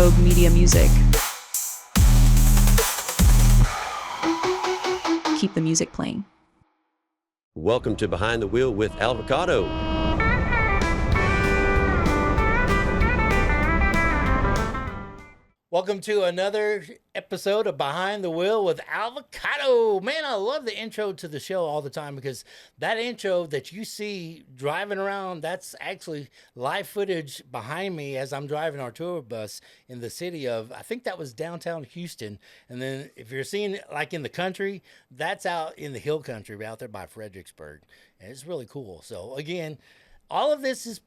Rogue Media Music. Keep the music playing. Welcome to Behind the Wheel with Alvacado. Welcome to another episode of Behind the Wheel with Alvacado. Man, I love the intro to the show all the time because that intro that you see driving around, that's actually live footage behind me as I'm driving our tour bus in the city of, I think that was downtown Houston. And then if you're seeing it like in the country, that's out in the hill country, out there by Fredericksburg. And it's really cool. So again, all of this is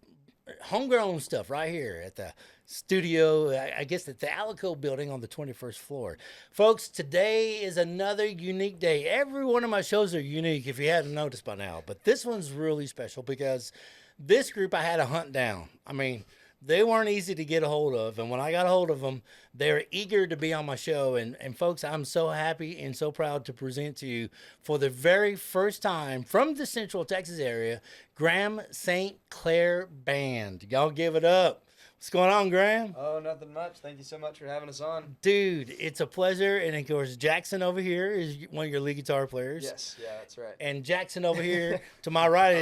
homegrown stuff right here at the studio, I guess at the Alvacado building on the 21st floor. Folks, today is another unique day. Every one of my shows are unique if you hadn't noticed by now, but this one's really special because this group I had to hunt down. I mean, they weren't easy to get a hold of, and when I got a hold of them, they're eager to be on my show. And folks, I'm so happy and so proud to present to you for the very first time from the Central Texas area, Graham St Clair Band. Y'all give it up. What's going on, Graham? Oh, nothing much. Thank you so much for having us on. Dude, it's a pleasure. And of course, Jackson over here is one of your lead guitar players. Yes, yeah, that's right. And Jackson over here to my right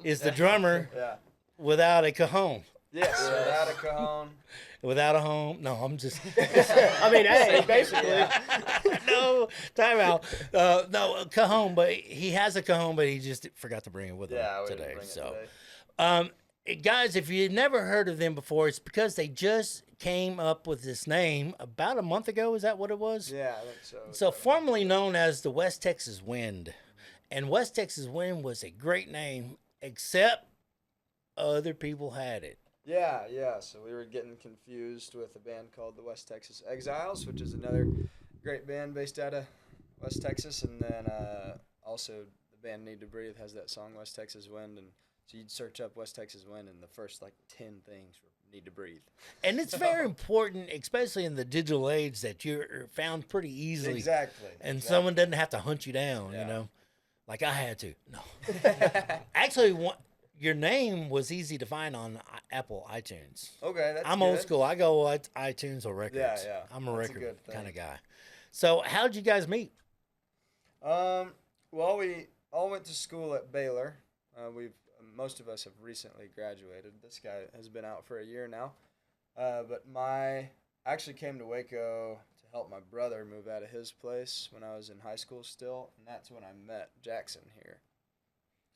is the drummer without a cajon. Yes, without a cajon. Without a home. No, I'm just. I mean, hey, basically. No, time out. No, cajon, but he has a cajon, but he just forgot to bring it with him today. Guys, if you've never heard of them before, it's because they just came up with this name about a month ago. Is that what it was? Yeah, I think so. So formerly known as the West Texas Wind. And West Texas Wind was a great name, except other people had it. Yeah. So we were getting confused with a band called the West Texas Exiles, which is another great band based out of West Texas. And then also the band Need to Breathe has that song, West Texas Wind. And so you'd search up West Texas Wind, and the first, 10 things were Need to Breathe. And it's very important, especially in the digital age, that you're found pretty easily. Exactly. And someone doesn't have to hunt you down, you know, like I had to. No. Actually, your name was easy to find on Apple iTunes. Okay, that's I'm good. old school. I go iTunes or records. Yeah. I'm a That's a record good thing. kind of guy. So how'd you guys meet? Well, we all went to school at Baylor. Most of us have recently graduated. This guy has been out for a year now. But I actually came to Waco to help my brother move out of his place when I was in high school still, and that's when I met Jackson here.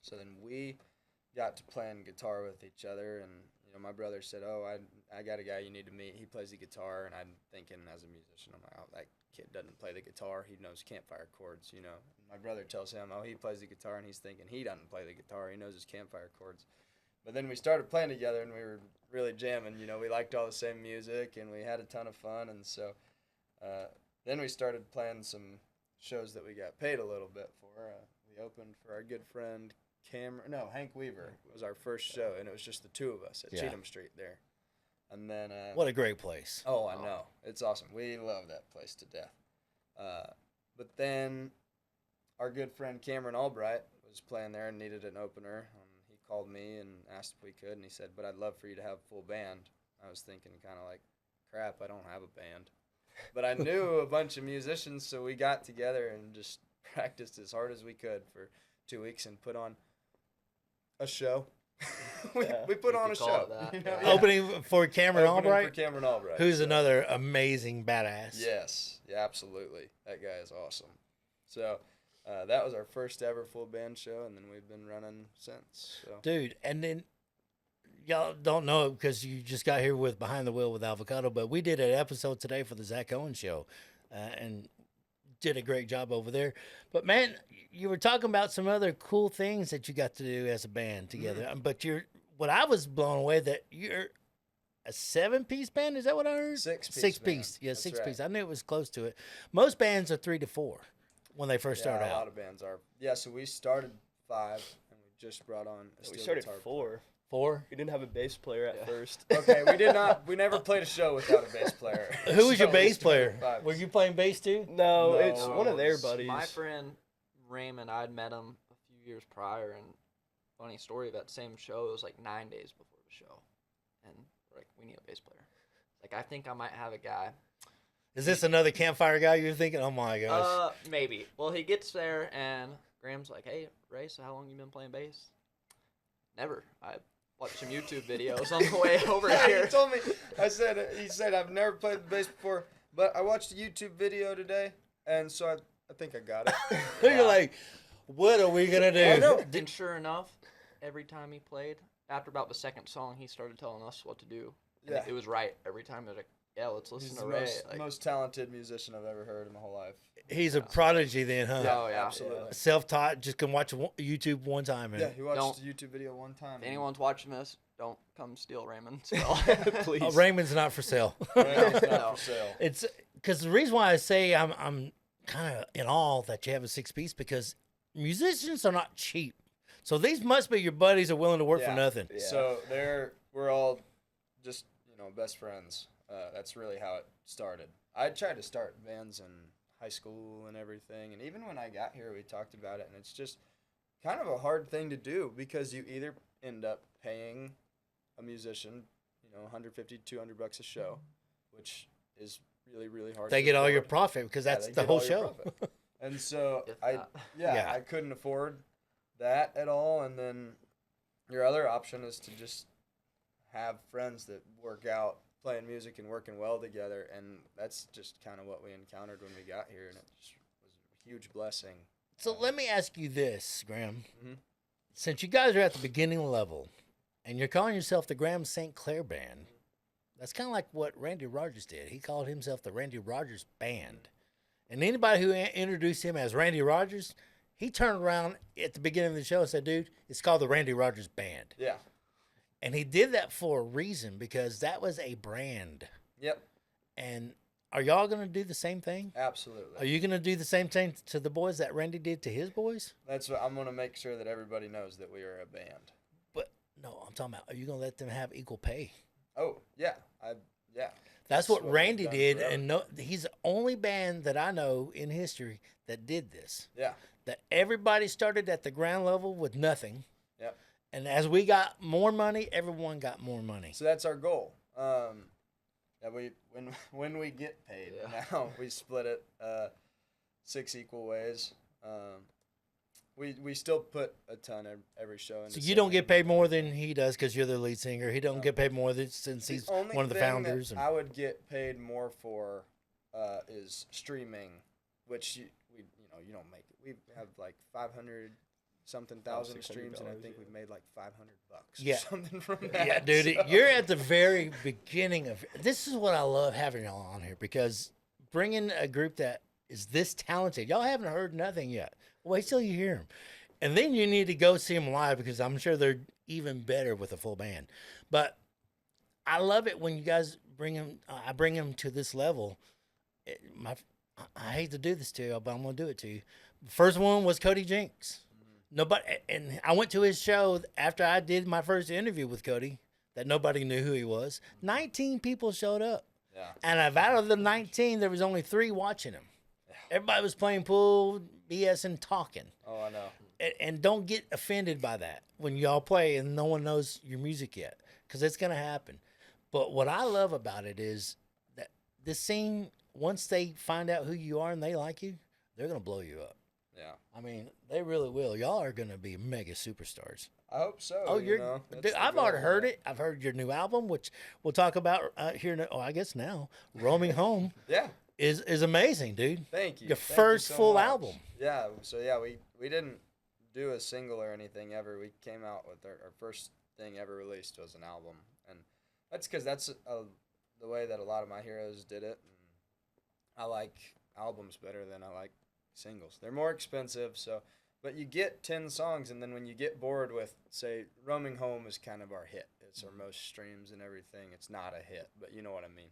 So then we got to playing guitar with each other, and my brother said, "Oh, I got a guy you need to meet. He plays the guitar." And I'm thinking, as a musician, I'm like, "Oh, that kid doesn't play the guitar. He knows campfire chords, And my brother tells him, "Oh, he plays the guitar," and he's thinking he doesn't play the guitar. He knows his campfire chords. But then we started playing together, and we were really jamming. We liked all the same music, and we had a ton of fun. And so then we started playing some shows that we got paid a little bit for. We opened for our good friend Hank Weaver was our first show, and it was just the two of us at Cheatham Street there. And then What a great place. Oh, I know. It's awesome. We love that place to death. But then our good friend Cameron Albright was playing there and needed an opener. He called me and asked if we could, and he said, "But I'd love for you to have a full band." I was thinking kind of like, crap, I don't have a band. But I knew a bunch of musicians, so we got together and just practiced as hard as we could for 2 weeks and put on a show. we put on a show. Opening for Cameron Albright? For Cameron Albright. Who's another amazing badass. Yes. Yeah, absolutely. That guy is awesome. So that was our first ever full band show, and then we've been running since. So. Dude, and then y'all don't know it because you just got here with Behind the Wheel with Alvacado, but we did an episode today for the Zach Owen show, and did a great job over there. But man, you were talking about some other cool things that you got to do as a band together. Mm-hmm. But what I was blown away that you're a 7-piece band. Is that what I heard? 6-piece. Yeah, That's 6-piece. right. I knew it was close to it. Most bands are 3 to 4 when they first start out. A lot of bands are. Yeah, so we started 5, and we just brought on a steel We started guitar 4. 4? We didn't have a bass player at first. Okay, we did not. We never played a show without a bass player. Who was your bass player? 5. Were you playing bass too? No, No, it's one of their it's buddies. My friend Raymond, I'd met him a few years prior, and funny story, that same show, it was 9 days before the show, and we're like, we need a bass player. Like, I think I might have a guy. Is this another campfire guy you're thinking? Oh my gosh. Maybe. Well, he gets there, and Graham's like, "Hey, Ray, so how long you been playing bass?" Never. I watched some YouTube videos on the way over here. He told me. He said I've never played the bass before, but I watched a YouTube video today, and so I think I got it. You're like, what are we gonna do? I know. And sure enough, every time he played, after about the second song, he started telling us what to do. And Yeah. it was right every time. It was like, yeah, let's listen He's to the Ray. most talented musician I've ever heard in my whole life. He's a prodigy then, huh? Oh, yeah. Absolutely. Self-taught, just can watch YouTube one time. And Yeah, he watched Don't- a YouTube video one time. If anyone's watching this, don't come steal Raymond. So. Please. Oh, Raymond's not for sale. It's not No. for sale. It's because the reason why I say I'm kind of in awe that you have a 6-piece because musicians are not cheap. So these must be your buddies are willing to work for nothing. Yeah. So we're all just best friends. That's really how it started. I tried to start bands in high school and everything, and even when I got here, we talked about it, and it's just kind of a hard thing to do because you either end up paying a musician, $150, $200 a show, which is really, really hard. They to get all your afford. profit because Yeah, that's they the get whole all your show. profit. And so If I that. I couldn't afford that at all. And then your other option is to just have friends that work out playing music and working well together, and that's just kind of what we encountered when we got here, and it just was a huge blessing. So let me ask you this, Graham. Mhm. Since you guys are at the beginning level and you're calling yourself the Graham St Clair Band, that's kind of like what Randy Rogers did. He called himself the Randy Rogers Band. And anybody who introduced him as Randy Rogers, he turned around at the beginning of the show and said, dude, it's called the Randy Rogers Band. Yeah. And he did that for a reason because that was a brand. Yep. And are y'all going to do the same thing? Absolutely. Are you going to do the same thing to the boys that Randy did to his boys? That's what I'm going to make sure that everybody knows that we are a band. But no, I'm talking about, are you going to let them have equal pay? Oh, yeah. Yeah. That's what we've Randy done did, forever. and no, he's the only band that I know in history that did this. Yeah. That everybody started at the ground level with nothing, Yep. and as we got more money, everyone got more money. So that's our goal. That when we get paid, now we split it 6 equal ways. We still put a ton every show. So you don't get paid more than he does because you're the lead singer. He don't get paid more since he's one of the founders. I would get paid more for is streaming, which you don't make it. We have like 500 something thousand streams, and I think we've made like $500 Yeah. or something from that. Yeah, dude, so. you're at the very beginning of this. Is what I love having y'all on here because bringing a group that is this talented. Y'all haven't heard nothing yet. Wait till you hear them, and then you need to go see them live because I'm sure they're even better with a full band. But I love it when you guys bring them. I bring them to this level. I hate to do this to you, but I'm gonna do it to you. First one was Cody Jinks. Nobody, and I went to his show after I did my first interview with Cody. That nobody knew who he was. 19 people showed up, Yeah. and out of the 19, there was only 3 watching him. Everybody was playing pool, BS, and talking. Oh, I know. And don't get offended by that when y'all play and no one knows your music yet, because it's gonna happen. But what I love about it is that this scene, once they find out who you are and they like you, they're gonna blow you up. Yeah. I mean, they really will. Y'all are gonna be mega superstars. I hope so. Oh, that's dude, the I've already goal. heard it. I've heard your new album, which we'll talk about here. I guess now, "Roaming Home" Yeah. is amazing, dude. Thank you. Your Thank you first so full much. album. Yeah. So yeah, we didn't do a single or anything ever. We came out with our first thing ever released was an album, and that's because that's the way that a lot of my heroes did it. And I like albums better than I like singles. They're more expensive, so. But you get 10 songs, and then when you get bored with, say, "Roaming Home" is kind of our hit. It's our most streams and everything. It's not a hit, but you know what I mean.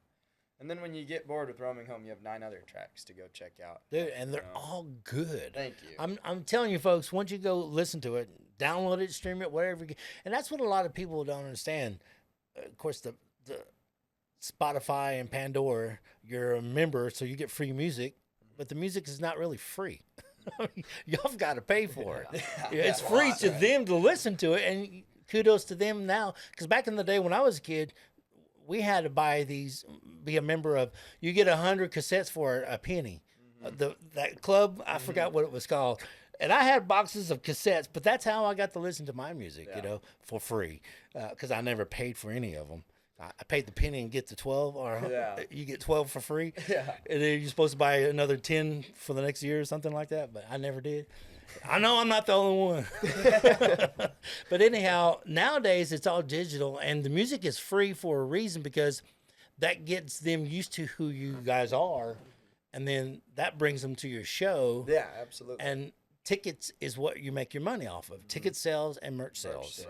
And then when you get bored with "Roaming Home," you have 9 other tracks to go check out. Dude, and they're know. all good. Thank you. I'm telling you, folks. Once you go listen to it, download it, stream it, whatever. And that's what a lot of people don't understand. Of course, the Spotify and Pandora, you're a member, so you get free music, but the music is not really free. Y'all got to pay for it. It's free to them to listen to it, and kudos to them now. Because back in the day when I was a kid, we had to buy these, be a member of. You get 100 cassettes for a penny. That club, I forgot what it was called. And I had boxes of cassettes, but that's how I got to listen to my music, for free, because I never paid for any of them. I paid the penny and get the 12, or you get 12 for free. Yeah. And then you're supposed to buy another 10 for the next year or something like that, but I never did. I know I'm not the only one. But anyhow, nowadays it's all digital, and the music is free for a reason, because that gets them used to who you guys are, and then that brings them to your show. Yeah, absolutely. And tickets is what you make your money off of. Ticket sales and merch sales.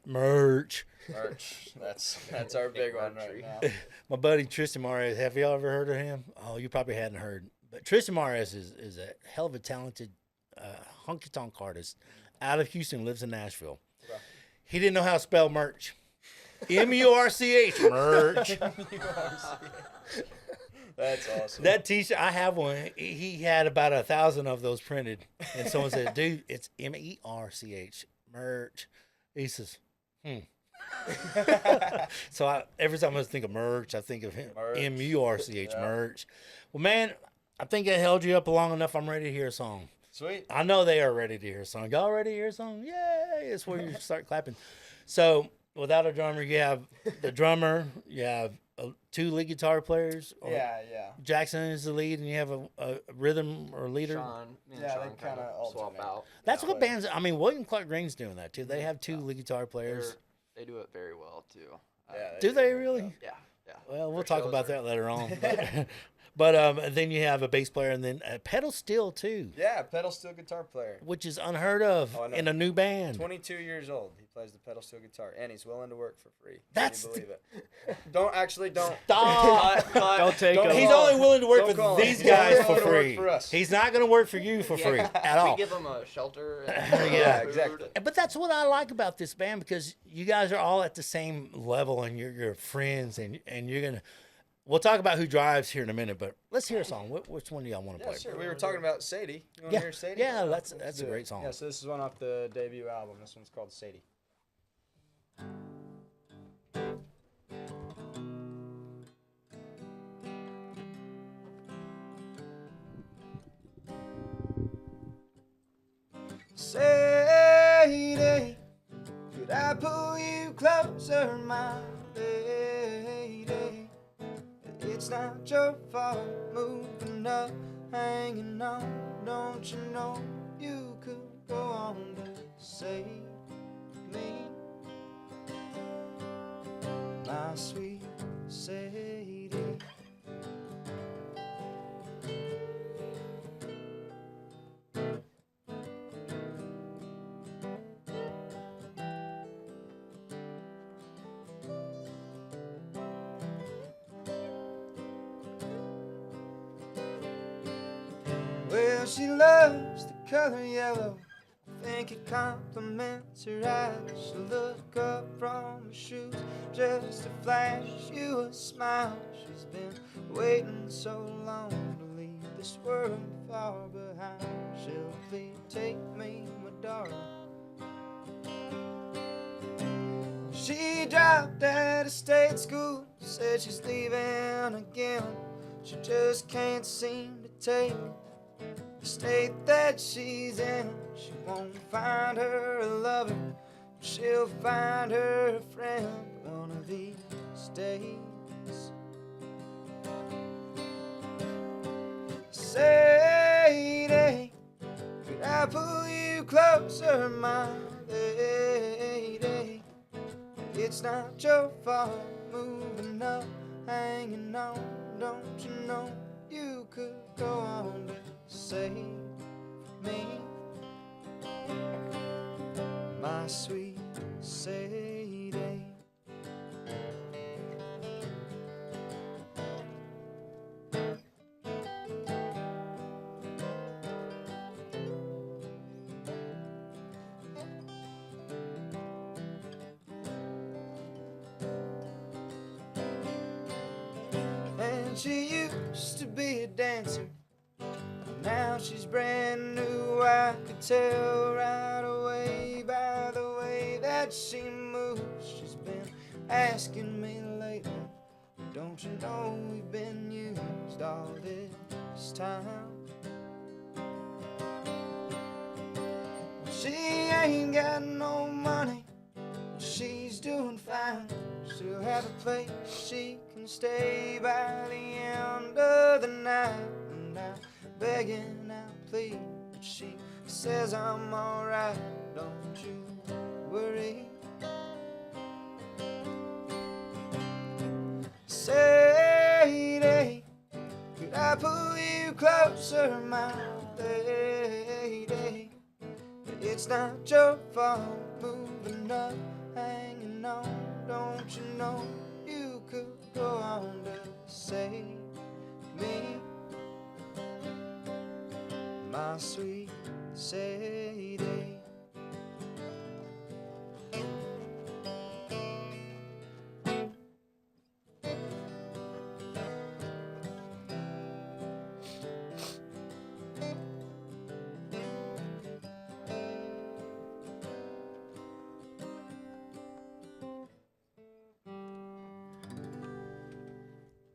Merch. That's our big one right now. My buddy Tristan Mares, have y'all ever heard of him? Oh, you probably hadn't heard. But Tristan Mares is a hell of a talented honky-tonk artist out of Houston, lives in Nashville. Okay. He didn't know how to spell merch. M-U-R-C-H, merch. That's awesome. That T-shirt, I have one. He had about 1,000 of those printed, and someone said, "Dude, it's M-E-R-C-H, merch." He says, So every time I think of merch, I think of him. M-U-R-C-H, merch. Well, man, I think I held you up long enough. I'm ready to hear a song. Sweet. I know they are ready to hear a song. Y'all ready to hear a song? Yay! It's where you start clapping. So, without a drummer, you have the drummer, you have 2 lead guitar players. Yeah. Jackson is the lead, and you have a rhythm or leader. Sean they kind of swap out. That's what bands. I mean, William Clark Green's doing that too. They have 2 lead guitar players. They do it very well too. Do they really? Yeah. Well, we'll talk about that later on. But then you have a bass player, and then a pedal steel too. Yeah, pedal steel guitar player, which is unheard of in a new band. 22 years old, he plays the pedal steel guitar, and he's willing to work for free. That's Can you believe it? Don't stop. Don't take him. He's only willing to work with these guys for free. He's not going to work for you for free at all. We give him a shelter. Yeah, exactly. But that's what I like about this band, because you guys are all at the same level, and you're friends, and you're gonna. We'll talk about who drives here in a minute, but let's hear a song. Which one do y'all want to play? Sure. We were talking about Sadie. You want to hear Sadie? Yeah, that's a great song. Yeah, so this is one off the debut album. This one's called Sadie. Sadie, could I pull you closer, my lady? It's not your fault, moving up, hanging on. Don't you know you could go on to save me, my sweet Sadie. Well, she loves the color yellow. I think it compliments her eyes. She'll look up from her shoes just to flash you a smile. She's been waiting so long to leave this world far behind. She'll please take me, my darling. She dropped out of state school, said she's leaving again. She just can't seem to take the state that she's in. She won't find her a lover, she'll find her a friend one of these days. Sadie, could I pull you closer, my lady? It's not your fault, moving up, hanging on. Don't you know you could go on to save me, my sweet Sadie? And she used to be a dancer, now she's brand new. I could tell right away by the way that she moves. She's been asking me lately Don't you know we've been used all this time? She ain't got no money, she's doing fine. She'll have a place she can stay by the end of the night. And I'm begging, I plead, but she says I'm alright. Don't you worry. Sadie, could I pull you closer, my lady? It's not your fault, moving up, hanging on. Don't you know you could go on to save me, my sweet Sadie?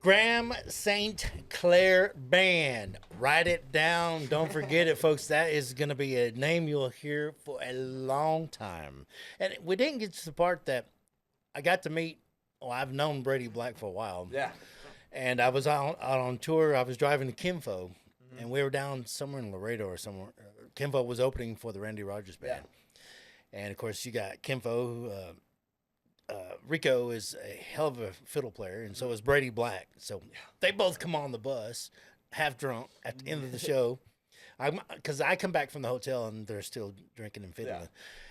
Graham St Clair Band. Write it down. Don't forget it, folks. That is going to be a name you'll hear for a long time. And we didn't get to the part that I got to meet. Well, I've known Brady Black for a while. Yeah. And I was out on tour. I was driving to Kimfo, and we were down somewhere in Laredo or somewhere. Kimfo was opening for the Randy Rogers Band. Yeah. And, of course, you got Kimfo, who Rico is a hell of a fiddle player, and so is Brady Black. So they both come on the bus, half drunk, at the end of the show. Because I come back from the hotel, and they're still drinking and fiddling. Yeah.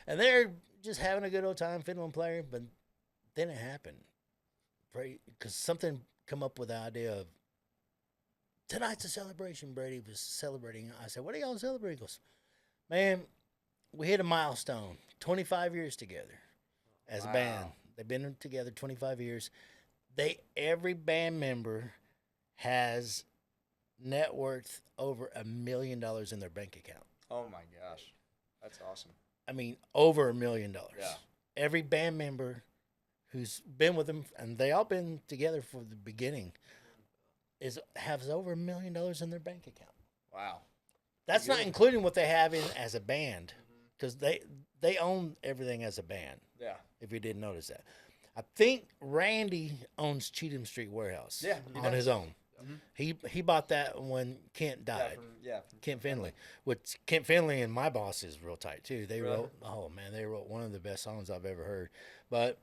And they're just having a good old time fiddling playing, but then it happened. Because something come up with the idea of, tonight's a celebration. Brady was celebrating. I said, what are y'all celebrating? He goes, man, we hit a milestone, 25 years together as a band. They've been together 25 years. Every band member has net worth over $1 million in their bank account. Oh my gosh, that's awesome. I mean, over $1 million. Yeah. Every band member who's been with them, and they all been together from the beginning, has over $1 million in their bank account. Wow. That's not including what they have in as a band, because they own everything as a band. Yeah. If you didn't notice that. I think Randy owns Cheatham Street Warehouse on his own. Mm-hmm. He bought that when Kent died. Kent Finley. Which Kent Finley and my boss is real tight too. They wrote one of the best songs I've ever heard. But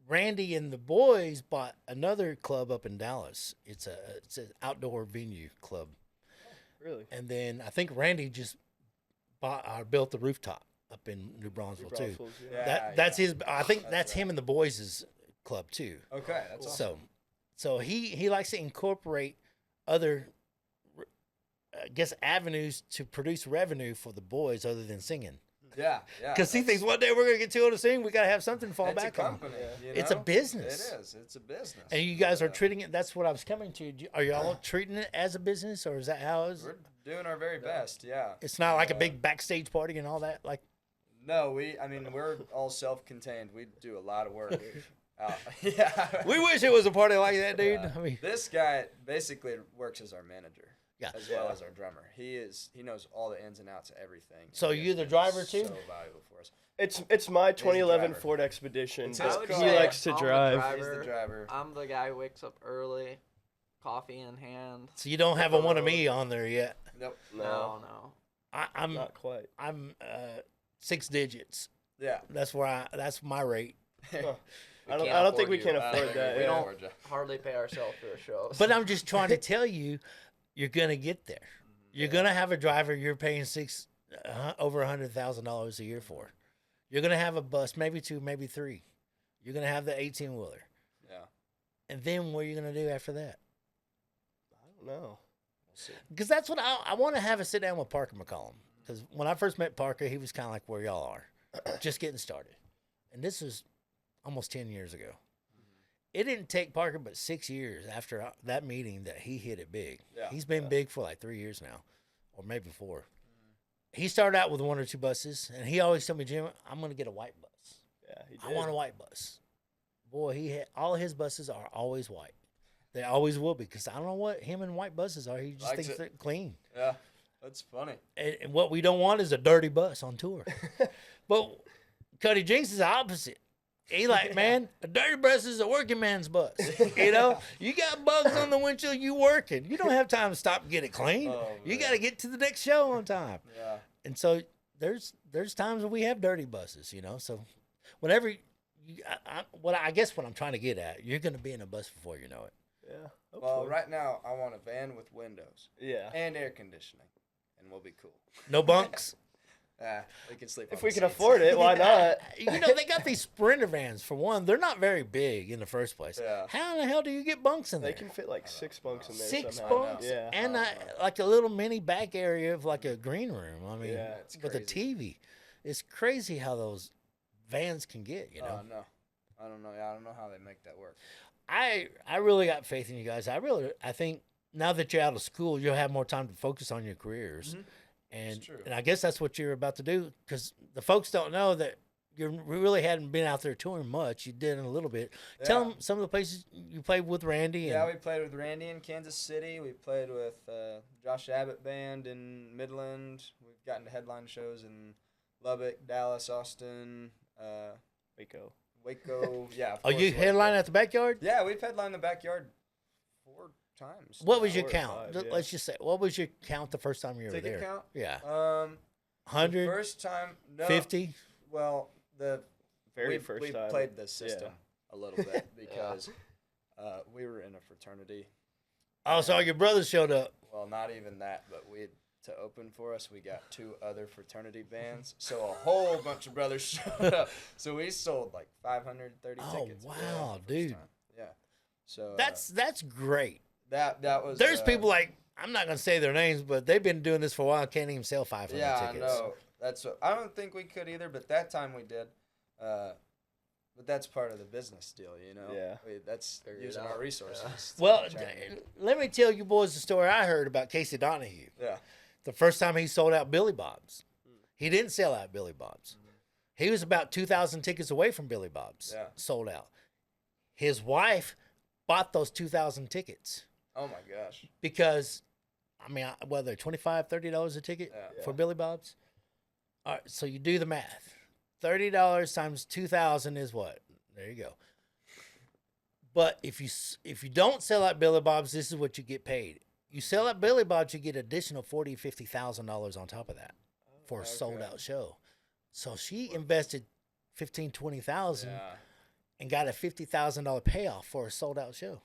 Randy and the boys bought another club up in Dallas. It's an outdoor venue club. Really? And then I think Randy just built the rooftop up in New Braunfels too. Yeah. That's his. I think that's him and the boys' club too. Okay, that's awesome. So he likes to incorporate other, I guess, avenues to produce revenue for the boys other than singing. Yeah. Because he thinks one day we're gonna get too old to sing. We gotta have something to fall back on. It's a business. It is. It's a business. And you guys are treating it. That's what I was coming to. Are you all treating it as a business, or is that how it's? We're doing our very best. Yeah. It's not like a big backstage party and all that. Like. No, we're all self-contained. We do a lot of work. We wish it was a party like that, dude. I mean, this guy basically works as our manager, as well as our drummer. He knows all the ins and outs of everything. So you're the driver too? So valuable for us. It's my 2011 Ford Expedition. He likes to drive. He's the driver. I'm the guy who wakes up early, coffee in hand. So you don't have a one of me on there yet? Nope. No. I'm not quite. I'm 6 digits. Yeah. That's my rate. I don't think we can afford that. We don't hardly pay ourselves for a show. But I'm just trying to tell you, you're gonna get there. You're gonna have a driver you're paying over $100,000 a year for. You're gonna have a bus, maybe 2, maybe 3. You're gonna have the 18-wheeler. Yeah. And then what are you gonna do after that? I don't know. Because that's what I want to have a sit down with Parker McCollum. Because when I first met Parker, he was kind of like where y'all are, just getting started. And this was almost 10 years ago. It didn't take Parker but 6 years after that meeting that he hit it big. Yeah. He's been big for like 3 years now, or maybe 4. He started out with 1 or 2 buses, and he always told me, Jim, I'm going to get a white bus. Yeah, he did. I want a white bus. Boy, all his buses are always white. They always will be, because I don't know what him and white buses are. He just Likes thinks it. they're clean. Yeah, that's funny. And what we don't want is a dirty bus on tour. But Cuddy Jinks is the opposite. He like, man, a dirty bus is a working man's bus. You know, you got bugs on the windshield, you working. You don't have time to stop and get it clean. Oh, You man. got to get to the next show on time. Yeah. And so there's times when we have dirty buses, you know. So whenever I guess what I'm trying to get at, you're going to be in a bus before you know it. Yeah. Well, hopefully. right now I want a van with windows Yeah. and air conditioning, and we'll be cool. No bunks. We can sleep. If on we the can seats. afford it, why not? You know, they got these Sprinter vans. For one, they're not very big in the first place. Yeah. How in the hell do you get bunks in there? They can fit like 6 bunks in there. 6 somehow. bunks Yeah. and like a little mini back area of like a green room. I mean, Yeah, it's with a TV. It's crazy how those vans can get, you know. No, I don't know. Yeah, I don't know how they make that work. I really got faith in you guys. I think now that you're out of school, you'll have more time to focus on your careers. And true. and I guess that's what you're about to do, because the folks don't know that you really hadn't been out there touring much. You did in a little bit. Tell Yeah. them some of the places you played with Randy. Yeah, And, we played with Randy in Kansas City. We played with Josh Abbott Band in Midland. We've gotten to headline shows in Lubbock, Dallas, Austin, Waco. Yeah. of oh, you course, Waco. headline at the backyard? Yeah, we've headlined the backyard 4 times. What was your 4 or count? 5, yeah. Let's just say, what was your count the first time you were Ticket there? count? Yeah. The 100, first time, no. 50? Well, Very we first time. played the system Yeah. a little bit because we were in a fraternity. Oh, so your brothers showed up. Well, not even that, but to open for us, we got 2 other fraternity bands. So a whole bunch of brothers showed up. So we sold like 530 Oh, tickets. wow, the first dude. time. Yeah. So That's great. that was. There's people like, I'm not going to say their names, but they've been doing this for a while. Can't even sell 500 Yeah, tickets. I know. That's what, I don't think we could either, but that time we did. But that's part of the business deal, you know. Yeah. That's Figure it using out. our resources. to Well, try and- let me tell you boys the story I heard about Casey Donahue. yeah. The first time he sold out Billy Bob's. He didn't sell out Billy Bob's. He was about 2,000 tickets away from Billy Bob's. Yeah. Sold out. His wife bought those 2,000 tickets Oh my gosh. because, I mean, whether $25, $30 a ticket Yeah. for Billy Bob's. All right, so you do the math. $30 times 2,000 is what? There you go. But if you don't sell out Billy Bob's, this is what you get paid. You sell out Billy Bob's, you get additional $40,000-$50,000 on top of that for a sold out show. So she invested $15,000-$20,000 Yeah. and got a $50,000 payoff for a sold out show,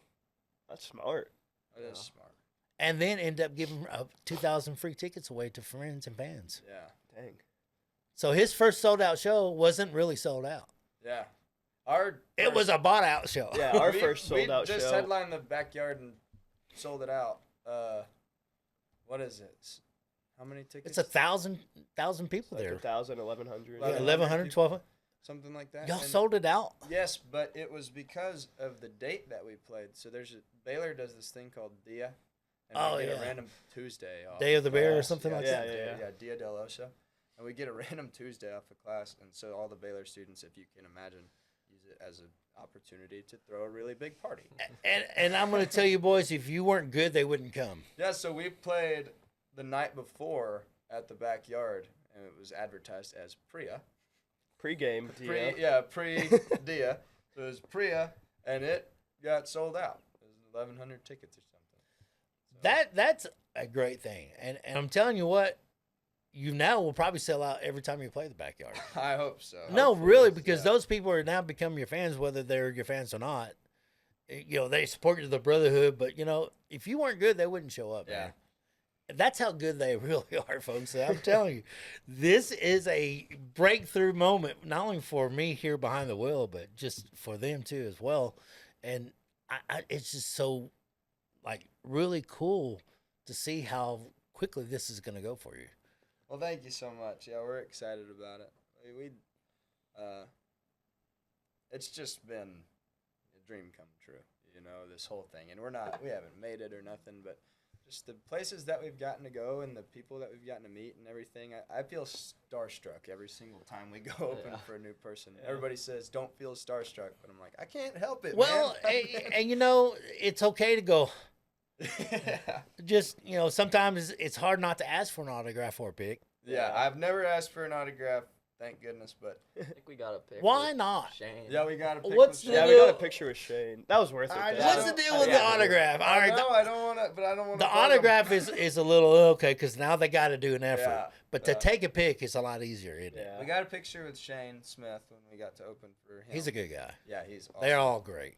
That's smart. That is smart. and then end up giving 2,000 free tickets away to friends and fans. Yeah. Dang. So his first sold out show wasn't really sold out. Yeah. It was a bought out show. Yeah, our first sold out We just show. headlined the backyard and sold it out. What is it? How many tickets? It's 1,000 people Like there. 1,000, 1,100. Yeah, 1,100 1,100, people. 1,200. Something like that. Y'all And- sold it out. Yes, but it was because of the date that we played. So Baylor does this thing called Dia, and Oh, we get yeah. a random Tuesday off. Day of the Bear or class. something like that? Yeah, Dia del Oso, and we get a random Tuesday off of class, and so all the Baylor students, if you can imagine, use it as an opportunity to throw a really big party. And I'm going to tell you, boys, if you weren't good, they wouldn't come. Yeah, so we played the night before at the backyard, and it was advertised as Priya. Pre-game. Pre-Dia. So it was Priya, and it got sold out. It was 1,100 tickets or something. That's a great thing. And I'm telling you what, you now will probably sell out every time you play the backyard. I hope so. No, Hopefully, really, because yeah. those people are now become your fans, whether they're your fans or not. You know, they support the brotherhood, but, you know, if you weren't good, they wouldn't show up, Yeah. man. That's how good they really are, folks. I'm telling you, this is a breakthrough moment, not only for me here behind the wheel, but just for them too as well. And it's just so, like, really cool to see how quickly this is going to go for you. Well, thank you so much. Yeah, we're excited about it. It's just been a dream come true, you know, this whole thing. And we haven't made it or nothing, but just the places that we've gotten to go and the people that we've gotten to meet and everything. I feel starstruck every single time we go open for a new person. Everybody says don't feel starstruck, but I'm like, I can't help it. Well, man. and it's okay to go. Just sometimes it's hard not to ask for an autograph or a pic. Yeah, I've never asked for an autograph, thank goodness, but I think we got a pick. Why with not? Shane. yeah, we got a pic What's with the Shane. Yeah, we got a picture with Shane. That was worth it. I though. just- What's the deal with the autograph? All right, No, I don't want to, but I don't want to. the autograph is a little okay because now they got to do an effort. Yeah, But to take a pic is a lot easier, isn't it? Yeah. We got a picture with Shane Smith when we got to open for him. He's a good guy. Yeah, he's awesome. They're all great.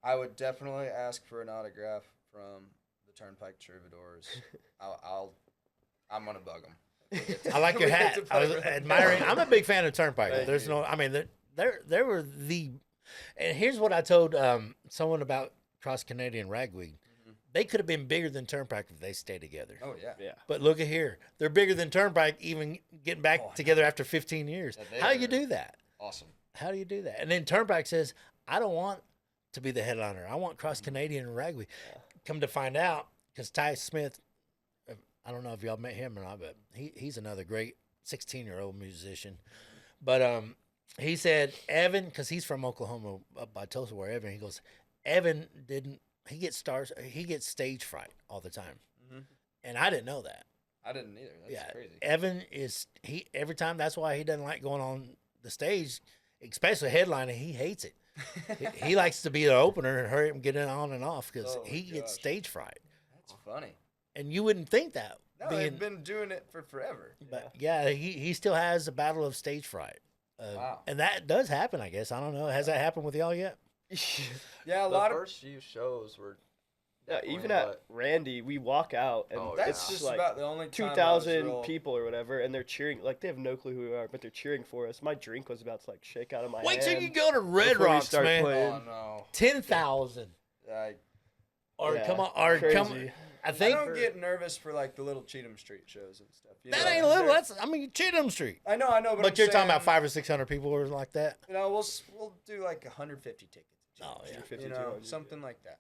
I would definitely ask for an autograph from the Turnpike Troubadours. I'm gonna bug them. I like your hat. I was admiring. I'm a big fan of Turnpike. Thank There's you. no. I mean, they were the. And here's what I told someone about Cross Canadian Ragweed. They could have been bigger than Turnpike if they stayed together. Oh yeah. Yeah. But look at here. They're bigger than Turnpike, even getting back together after 15 years. Yeah, they How do you are. do that? Awesome. How do you do that? And then Turnpike says, I don't want to be the headliner. I want Cross Canadian and Ragweed. Come to find out, because Ty Smith, I don't know if y'all met him or not, but he's another great 16-year-old musician. But he said, Evan, because he's from Oklahoma, up by Tulsa where Evan, he goes, Evan he gets stage fright all the time. And I didn't know that. I didn't either. That's crazy. Evan every time, that's why he doesn't like going on the stage, especially headlining. He hates it. he likes to be the opener and hurry up and get it on and off because Oh, he gets gosh. stage fright. That's funny. And you wouldn't think that. No, they've been doing it for forever. But yeah, he still has a battle of stage fright. Wow. And that does happen, I guess. I don't know. Has that happened with y'all yet? Yeah, a The lot of. first few shows were. Yeah, definitely, even but- at Randy, we walk out and Oh, That's it's just like about the only time I was 2,000 real- people or whatever, and they're cheering. Like they have no clue who we are, but they're cheering for us. My drink was about to like shake out of my Wait hand. till you go to Red before we Rocks, start man. playing. Oh no. 10,000. I Or Yeah, come on, or come. crazy. I I think don't get nervous for like the little Cheatham Street shows and stuff. You that know, ain't little. they're- That's Cheatham Street. I know, but But I'm you're talking about saying, 500 or 600 people or like that. You know, we'll do like 150 tickets. Oh, yeah. 50, You know, 200, something like that.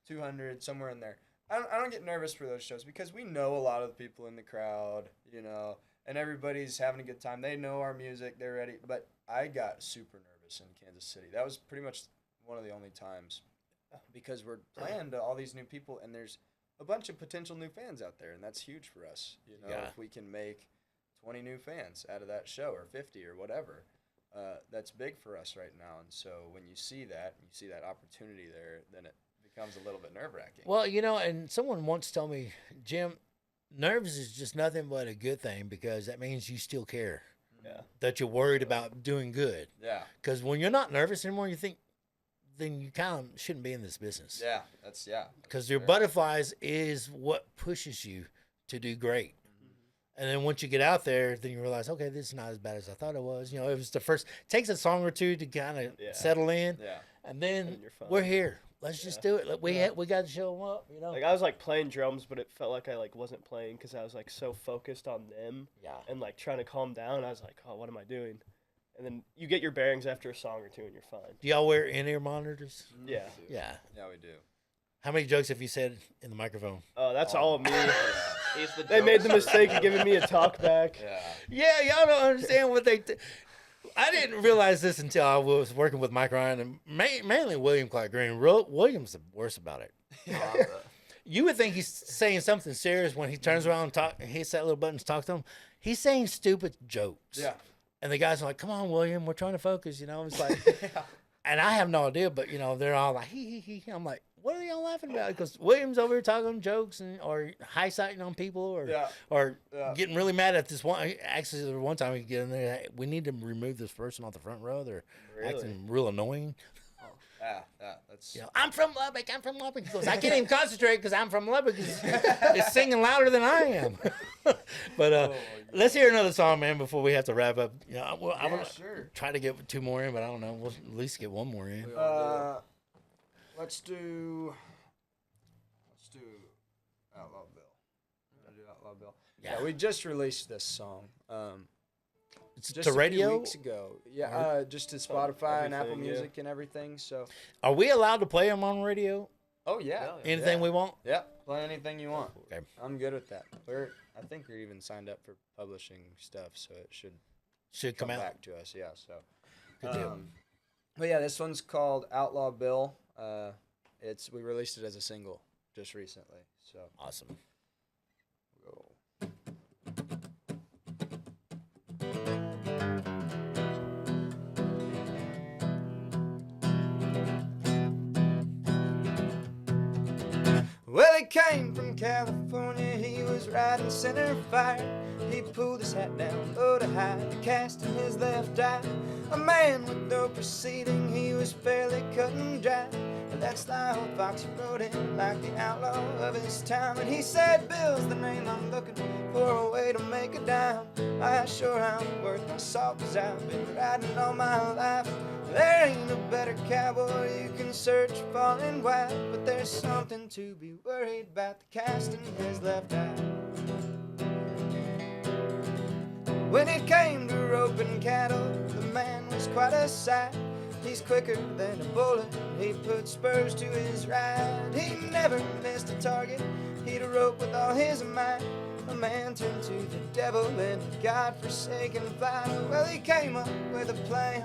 200, somewhere in there. I don't get nervous for those shows because we know a lot of the people in the crowd, you know, and everybody's having a good time. They know our music. They're ready. But I got super nervous in Kansas City. That was pretty much one of the only times because we're playing to all these new people and there's a bunch of potential new fans out there, and that's huge for us. You know, Yeah. if we can make 20 new fans out of that show or 50 or whatever, that's big for us right now. And so when you see that opportunity there, then it becomes a little bit nerve-wracking. Well, and someone once told me, Jim, nerves is just nothing but a good thing because that means you still care. Yeah. That you're worried about doing good. Yeah, Because when you're not nervous anymore, you think, then you kind of shouldn't be in this business. yeah, Because your fair. butterflies is what pushes you to do great. And then once you get out there, then you realize, okay, this is not as bad as I thought it was. It was the first. Takes a song or two to kind of Yeah. settle in, Yeah, and then And you're fine. we're here. Let's just do it. We got to show them up. Like I was like playing drums, but it felt like I like wasn't playing because I was like so focused on them Yeah. and like trying to calm down. I was like, oh, what am I doing? And then you get your bearings after a song or two, and you're fine. Do y'all wear in-ear monitors? Yeah. Yeah. yeah, we do. How many jokes have you said in the microphone? Oh, that's all of me. He's the They made the jokester. mistake of giving me a talk back. Yeah, Yeah, y'all don't understand what they. I didn't realize this until I was working with Mike Ryan and mainly William Clark Green. William's the worst about it. You would think he's saying something serious when he turns around and hits that little button to talk to him. He's saying stupid jokes. yeah, And the guys are like, "Come on, William, we're trying to focus." It's like, and I have no idea, but they're all like, "He." I'm like, "What are y'all laughing about?" Because William's over here talking jokes or high citing on people or Yeah. getting really mad at this one. Actually, there was one time he get in there, "Hey, we need to remove this person off the front row. They're acting real annoying." yeah. That's I'm from Lubbock. He goes, "I can't even concentrate because I'm from Lubbock. It's singing louder than I am." But let's hear another song, man, before we have to wrap up. I want to sure. try to get 2 more in, but I don't know. We'll at least get 1 more in. Let's do Outlaw Bill. Wanna do Outlaw Bill? Yeah, we just released this song. It's Just to a few radio. weeks ago. Yeah, just to Spotify and Apple everything, yeah. Music and everything. So, Are we allowed to play them on radio? Oh yeah. Hell yeah. Anything Yeah. we want? Yeah, play anything you want. Okay. I'm good with that. I think we're even signed up for publishing stuff, so it should Should come out. back to us. Yeah. So. Good deal. But yeah, this one's called Outlaw Bill. We released it as a single just recently. So. Awesome. Well, he came from California, he was riding center fire. He pulled his hat down low to hide the cast in his left eye. A man with no preceding, he was fairly cut and dry. And that style Foxy rode in like the outlaw of his time. And he said, Bill's the name I'm looking for, a way to make a dime. I sure I'm worth my salt, 'cause I've been riding all my life. There ain't a better cowboy you can search far and wide, but there's something to be worried about, the cast in his left eye. When it came to roping cattle, the man was quite a sight. He's quicker than a bullet, he put spurs to his ride. He never missed a target, he'd rope with all his might. A man turned to the devil in a God-forsaken fight. Well, he came up with a plan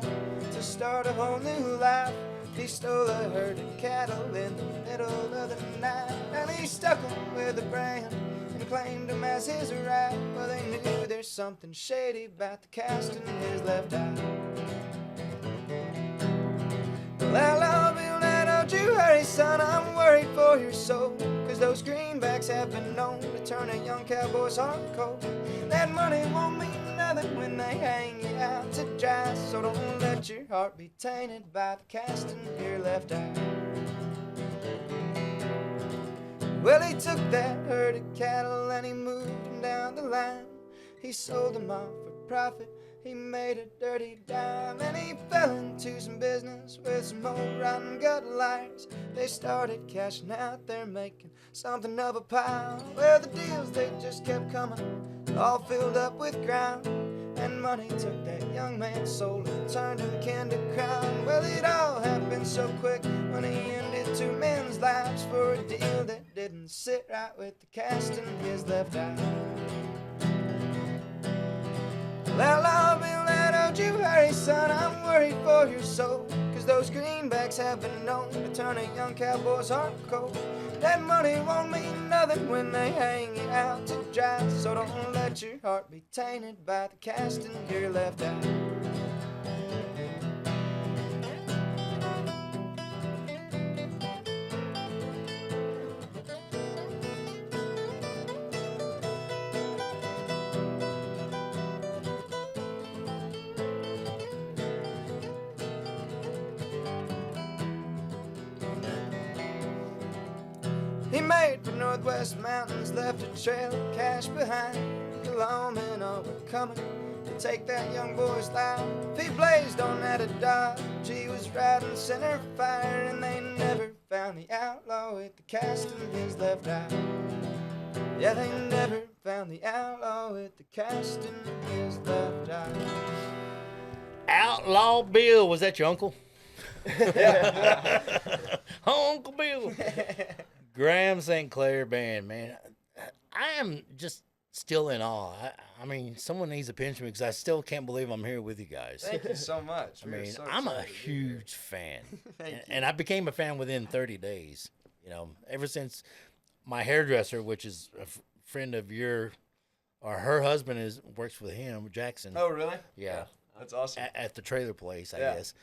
to start a whole new life. He stole a herd of cattle in the middle of the night, and he stuck 'em with a brand and claimed 'em as his right. Well, they knew there's something shady about the cast in his left eye. Well, Outlaw Bill, now don't you hurry, son, I'm worried for your soul, 'cause those greenbacks have been known to turn a young cowboy's heart cold. That money won't mean nothing when they hang you out to dry, so don't let your heart be tainted by the cast in your left eye. Well, he took that herd of cattle and he moved them down the line. He sold them off for profit, he made a dirty dime, and he fell into some business with some old rotten gut liars. They started cashing out, they're making something of a pile. Well, the deals, they just kept coming, all filled up with ground, and money took that young man's soul and turned him kin to crown. Well, it all happened so quick when he ended two men's lives for a deal that didn't sit right with the cast in his left eye. Well, Outlaw Bill, now don't you hurry, son, I'm worried for your soul, 'cause those greenbacks have been known to turn a young cowboy's heart cold. That money won't mean nothing when they hang you out to dry, so don't let your heart be tainted by the cast in your left eye. He made for Northwest Mountains, left a trail of cash behind. The lawmen all were coming to take that young boy's life. He blazed on at a Dodge, he was riding center fire, and they never found the outlaw with the cast in his left eye. Yeah, they never found the outlaw with the cast in his left eye. Outlaw Bill, was that your uncle? Uncle Bill. Graham St Clair Band, man. I am just still in awe. I mean, someone needs to pinch me because I still can't believe I'm here with you guys. Thank you so much. I We're mean, so I'm a excited to be here. huge fan. Thank you. And I became a fan within 30 days. You know, ever since my hairdresser, which is a friend of her husband works with him, Jackson. Oh, really? Yeah. That's awesome. At the trailer place, I Yeah. guess.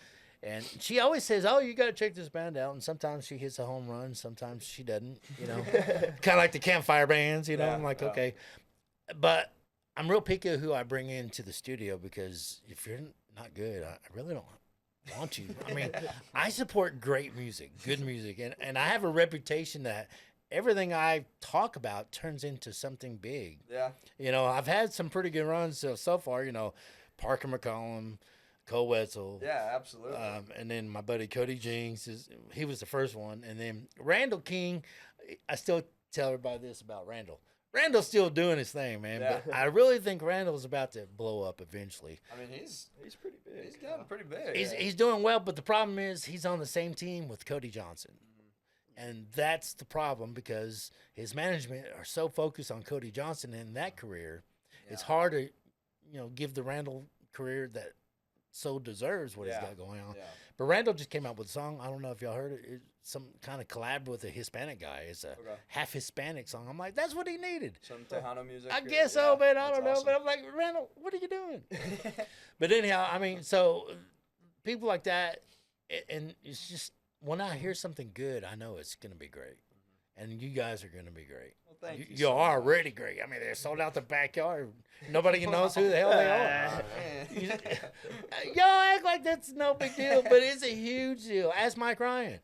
And she always says, "Oh, you got to check this band out." And sometimes she hits a home run, sometimes she doesn't. You know, kind of like the campfire bands. You know, Yeah, I'm like, yeah. okay, but I'm real picky of who I bring into the studio because if you're not good, I really don't want you. I mean, I support great music, good music, and I have a reputation that everything I talk about turns into something big. Yeah. You know, I've had some pretty good runs so far. You know, Parker McCollum, Cole Wetzel. Yeah, absolutely. And then my buddy Cody Jinks, he was the first one. And then Randall King, I still tell everybody this about Randall. Randall's still doing his thing, man. Yeah. But I really think Randall's about to blow up eventually. I mean, he's pretty big. he's gotten pretty big. He's doing well, but the problem is he's on the same team with Cody Johnson. And that's the problem because his management are so focused on Cody Johnson and that career. It's hard to, give the Randall career that so deserves what he's got going on. Yeah. But Randall just came out with a song. I don't know if y'all heard it. It's some kind of collab with a Hispanic guy. It's a half Hispanic song. I'm like, that's what he needed. Some Tejano music. I guess so, man. I don't know. But I'm like, Randall, what are you doing? But anyhow, I mean, so people like that, and it's just, when I hear something good, I know it's going to be great. And you guys are going to be great. Well, thank you. You are already great. I mean, they're sold out the backyard. Nobody knows who the hell they are. Y'all act like that's no big deal, but it's a huge deal. Ask Mike Ryan.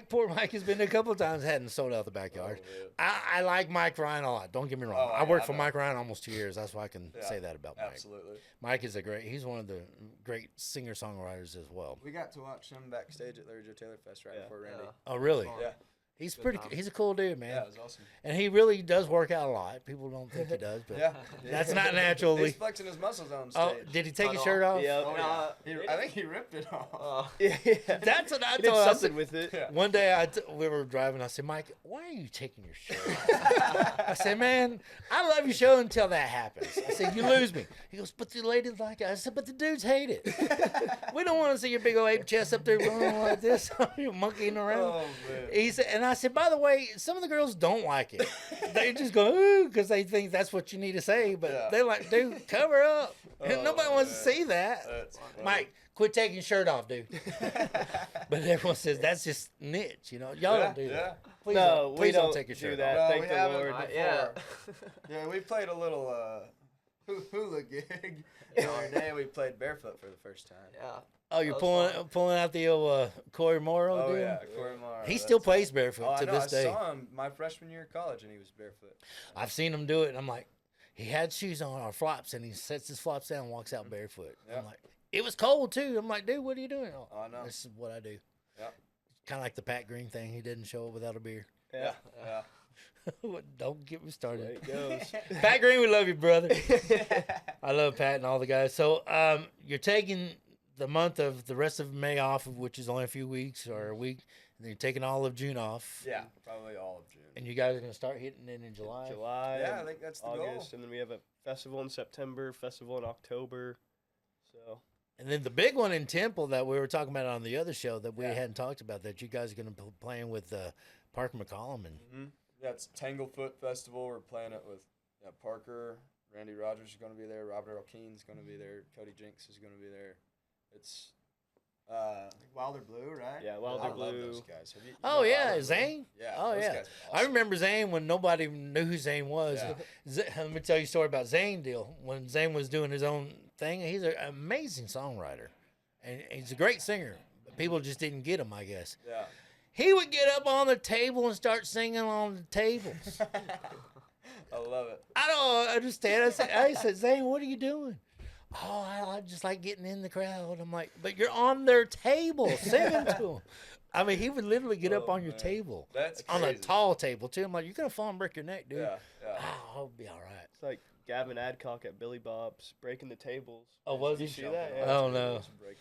Poor Mike has been there a couple of times, hadn't sold out the backyard. I like Mike Ryan a lot. Don't get me wrong. I worked for Mike Ryan almost 2 years. That's why I can say that about Mike. Absolutely. Mike is he's one of the great singer-songwriters as well. We got to watch him backstage at Larry Joe Taylor Fest before Randy. Oh, really? Yeah. He's he's a cool dude, man. Yeah, it was awesome. And he really does work out a lot. People don't think he does, but that's not natural. He's flexing his muscles on stage. Oh, did he take his shirt off? Yeah. I think he ripped it off. Yeah. That's what I He did thought. something with it. Yeah. One day we were driving. I said, Mike, why are you taking your shirt off? I said, man, I love your show until that happens. I said, you lose me. He goes, but the ladies like it. I said, but the dudes hate it. We don't want to see your big old ape chest up there going like this, you're monkeying around. Oh, man. He said, and I said, by the way, some of the girls don't like it. They just go, ooh, because they think that's what you need to say. But they're like, dude, cover up. And nobody wants to see that. Mike, quit taking your shirt off, dude. But everyone says that's just niche, Y'all don't do that. Please, please don't take your shirt that. off. Thank the Lord. Yeah, we played a little hula gig the other day. We played barefoot for the first time. Yeah. Oh, you're pulling out the old Corey Morrow, Oh dude? yeah, Corey Morrow. He still plays barefoot I to know, this day. I saw him my freshman year of college, and he was barefoot. I've seen him do it, and I'm like, he had shoes on or flops, and he sets his flops down and walks out barefoot. Yeah. I'm like, it was cold too. I'm like, dude, what are you doing? Oh, I know. This is what I do. Yeah. Kind of like the Pat Green thing. He didn't show up without a beer. Yeah. Don't get me started. There it goes. Pat Green, we love you, brother. I love Pat and all the guys. So you're taking the rest of May off, which is only a few weeks or a week, and then you're taking all of June off. Yeah, probably all of June. And you guys are going to start hitting it in July? Yeah, I think that's the August, goal. and then we have a festival in September, festival in October. So. And then the big one in Temple that we were talking about on the other show that we hadn't talked about, that you guys are going to be playing with Parker McCollum. And Yeah, it's Tanglefoot Festival. We're playing it with Parker, Randy Rogers is going to be there, Robert Earl Keene's going to be there, Cody Jinks is going to be there. It's Wilder Blue, right? Yeah, Wilder I love Blue. those guys. Have you oh, yeah, Wilder Blue? Zane? Yeah. Oh, those yeah. guys are I awesome. remember Zane when nobody knew who Zane was. Yeah. Let me tell you a story about Zane deal. When Zane was doing his own thing, he's an amazing songwriter. And he's a great singer. But people just didn't get him, I guess. Yeah. He would get up on the table and start singing on the tables. I love it. I don't understand. I said, Zane, what are you doing? Oh, I just like getting in the crowd. I'm like, but you're on their table singing to them. I mean, he would literally get up on your table. That's on a crazy. tall table, too. I'm like, you're going to fall and break your neck, dude. Yeah. Oh, I'll be all right. It's like Gavin Adcock at Billy Bob's breaking the tables. Oh, was Did he? you see that? Yeah. Oh, no.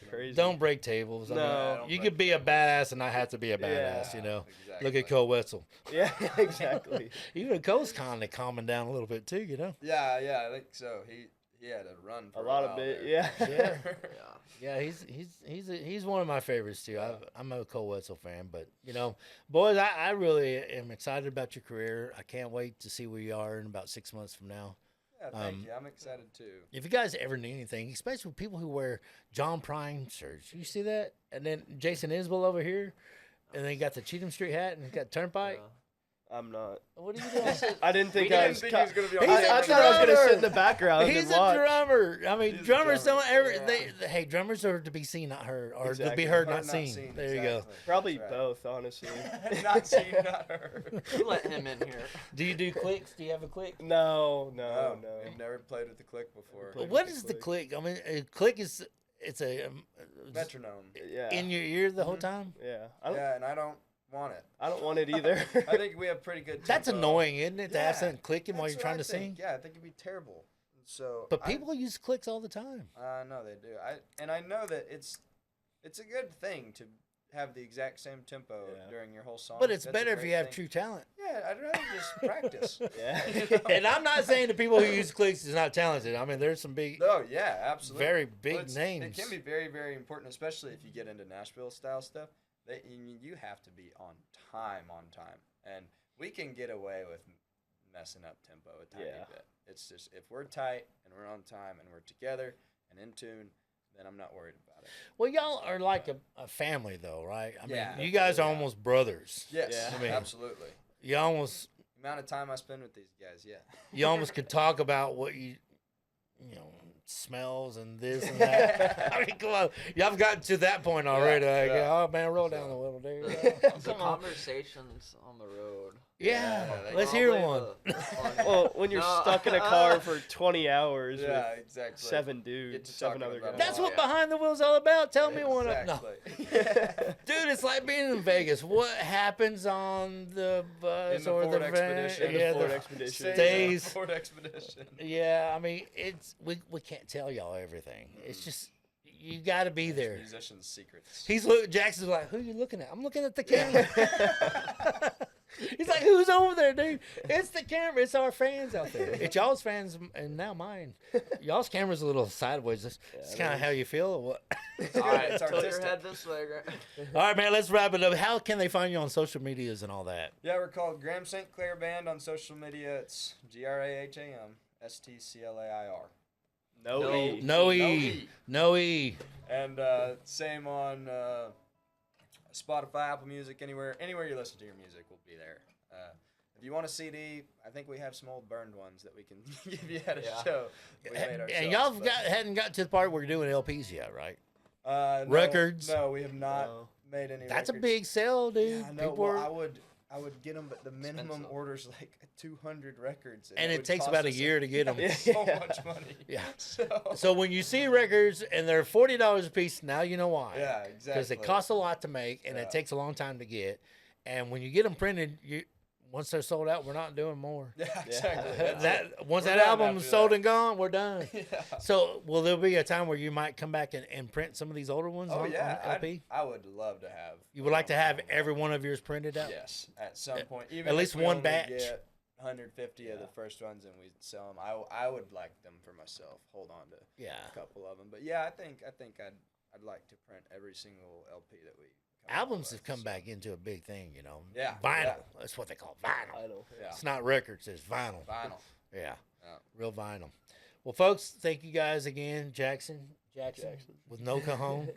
Crazy. Don't break tables. I No. mean, you could be a badass and not have to be a badass, Exactly. Look at Cole Wetzel. Yeah, exactly. Even Cole's kind of calming down a little bit, too, Yeah, I think so. He had to run for A lot while of it, there. yeah. Yeah, he's one of my favorites too. I'm a Cole Wetzel fan, but boys, I really am excited about your career. I can't wait to see where you are in about 6 months from now. Yeah, thank you. I'm excited too. If you guys ever need anything, especially with people who wear John Prine shirts, you see that, and then Jason Isbell over here, and then he got the Cheatham Street hat and he got Turnpike. I'm not. What are you doing? I didn't think I I didn't was. think he was going to be on He's camera. I thought I was going to drummer. sit in the background He's and a watch. drummer. I mean, He's a drummers drummer. don't ever. Yeah. Hey, drummers are to be seen, not heard, or to Exactly. be heard, Heard, not seen. There you go. exactly. Probably That's right. both, honestly. Not seen, not heard. You let him in here. Do you do clicks? Do you have a click? No. We've never played with the click before. But what is the click? I mean, a click is it's a Metronome. Yeah. in your ear the whole time. Yeah. Yeah, and I don't want it. I don't want it either. I think we have pretty good. That's tempo. annoying, isn't it? To have Yeah, something clicking while That's you're what trying I to think. sing. Yeah, I think it'd be terrible. So, But people use clicks all the time. I know they do. I know that it's a good thing to have the exact same tempo Yeah. during your whole song. But it's That's a better if great you have thing. true talent. Yeah, I'd rather just practice. Yeah. You know? And I'm not saying the people who use clicks is not talented. I mean, there's some big, Oh yeah, absolutely. very big Well, names. It can be very, very important, especially if you get into Nashville style stuff. You have to be on time, and we can get away with messing up tempo a tiny bit. It's just if we're tight and we're on time and we're together and in tune, then I'm not worried about it. Well, y'all are like a family, though, right? I mean, Yeah. you guys are Yeah. almost brothers. Yes, Yeah. I mean, absolutely. You almost The amount of time I spend with these guys, yeah. you almost could talk about what you know, smells and this and that. I mean, come on, y'all have gotten to that point already. Like, yeah. oh man, roll down the window, dude. The conversations on the road. Yeah, Yeah, let's hear Probably one. the fun- Well, when you're No. stuck in a car for 20 hours Yeah, with exactly. 7 Get dudes, to 7 talking other about guys. That's Oh, what yeah. behind the wheel's all about. Tell me one. No. Exactly. Dude, it's like being in Vegas. What happens on the bus In the or Ford the van? Expedition. In the Yeah, Ford the- Expedition. Stays. Ford Expedition. yeah, I mean, it's we can't tell y'all everything. It's just you got to be there. Musicians' secrets. Jackson's like, who are you looking at? I'm looking at the camera. He's like, who's over there, dude? It's the camera. It's our fans out there. It's y'all's fans and now mine. Y'all's camera's a little sideways. That's kind of how you feel or what? All right, It's tilt your artistic. head this way. All right, man, let's wrap it up. How can they find you on social medias and all that? Yeah, we're called Graham St Clair Band on social media. It's GRAHAM STCLAIR. No No. E. No E. E. No E. And same on Spotify, Apple Music, anywhere you listen to your music, we'll be there. If you want a CD, I think we have some old burned ones that we can give you at a Yeah. show. We made ourselves, And y'all but- hadn't got to the part where you're doing LPs yet, right? No, records? No, we have not No. made any. That's a records. big sell, dude. Yeah, I know. People Well, are- I would get them, but the minimum expensive. order's like 200 records, and it would takes cost about a us year to get them. so much money. Yeah. So, So when you see records and they're $40 a piece, now you know why. yeah, exactly. Because they cost a lot to make and Yeah. it takes a long time to get. And when you get them printed, once they're sold out, we're not doing more. Yeah, exactly. That's it. That once We're that done album's after sold that. and gone, we're done. Yeah. So will there be a time where you might come back and print some of these older ones Oh on yeah, LP? I would love to have. You would like to have every one of yours printed out? Yes, at some point. Even at if least we one only batch. Get 150 of the first ones, and we sell them. I would like them for myself. Hold on to Yeah. a couple of them, but yeah, I think I'd like to print every single LP that we. come out Albums with, have come so. back into a big thing, you know. Yeah, Vinyl. yeah. That's what they call vinyl. I know. Yeah, It's not records, it's vinyl. vinyl. Yeah. Yeah. Real vinyl. Well, folks, thank you guys again. Jackson. With no cajon.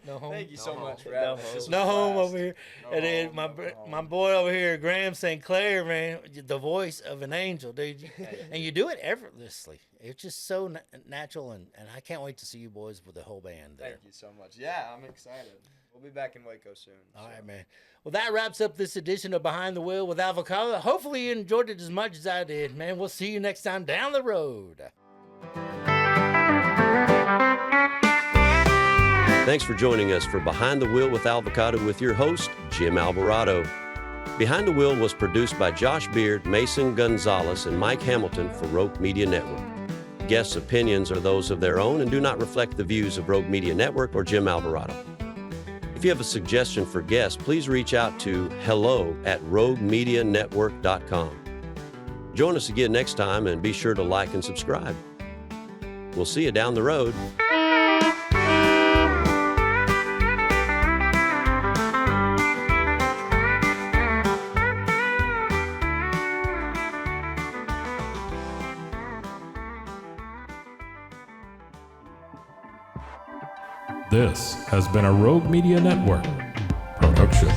No home. Thank you No so home. much for No having us. home. This was No a home blast. over here. No And then home, my no home. my boy over here, Graham St Clair, man, the voice of an angel, dude. And you do it effortlessly. It's just so natural, and I can't wait to see you boys with the whole band there. Thank you so much. Yeah, I'm excited. We'll be back in Waco soon. All so. right, man. Well, that wraps up this edition of Behind the Wheel with Alvacado. Hopefully you enjoyed it as much as I did, man. We'll see you next time down the road. Thanks for joining us for Behind the Wheel with Alvacado with your host, Jim Alvarado. Behind the Wheel was produced by Josh Beard, Mason Gonzalez, and Mike Hamilton for Rogue Media Network. Guests' opinions are those of their own and do not reflect the views of Rogue Media Network or Jim Alvarado. If you have a suggestion for guests, please reach out to hello@roguemedianetwork.com. Join us again next time and be sure to like and subscribe. We'll see you down the road. This has been a Rogue Media Network production.